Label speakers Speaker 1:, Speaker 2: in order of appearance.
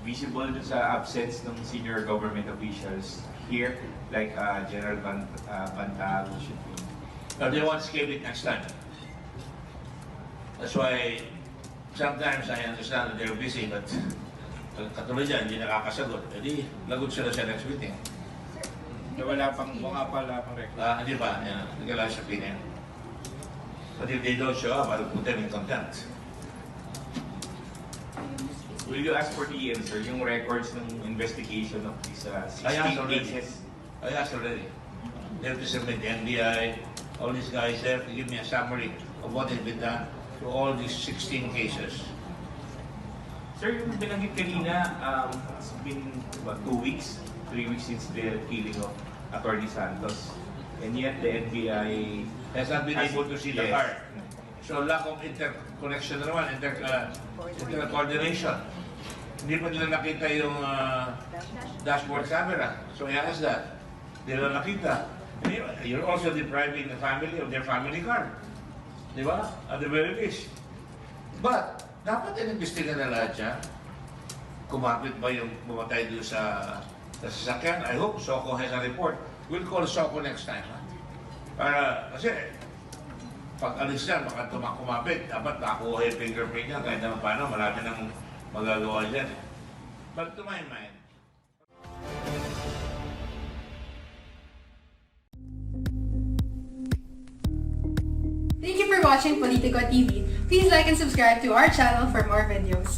Speaker 1: visible dun sa absence ng senior government officials here, like Gerald Bantag, who should be.
Speaker 2: They want to scale it next time. That's why sometimes I understand that they're busy, but katulad yan, hindi nakakasagot. Hindi, lagot sila sa next meeting.
Speaker 3: Wala pang record.
Speaker 2: Hindi pa, hindi ka lang sa opinion. But if they don't show up, I'll put them in contempt.
Speaker 1: Will you ask for the answer, yung records ng investigation of these 16
Speaker 2: I asked already.
Speaker 1: cases?
Speaker 2: I asked already. They have to submit the NBI, all these guys, they have to give me a summary of what has been done to all these 16 cases.
Speaker 1: Sir, yung binanggit kanina, it's been, 2 weeks, 3 weeks since the killing of Attorney Santos. And yet the NBI
Speaker 2: Has not been able to see the
Speaker 1: Yes.
Speaker 2: car. So lack of interconnection na naman, intercoordination. Hindi pa nila nakita yung dashboard camera. So I asked that. Hindi nila nakita. You're also depriving the family of their family car. Di ba? At the very least. But, dapat in-investigan na lahat yan. Kumapit ba yung bumatay doon sa sasakyan? I hope Soko has a report. We'll call Soko next time. Ha? Para, kasi, pag alis yan, baka kumapit, dapat nakuha yung fingerprint niya, kahit naman paano, marami nang magagawa dyan. But to my mind,
Speaker 4: Thank you for watching Politico TV. Please like and subscribe to our channel for more videos.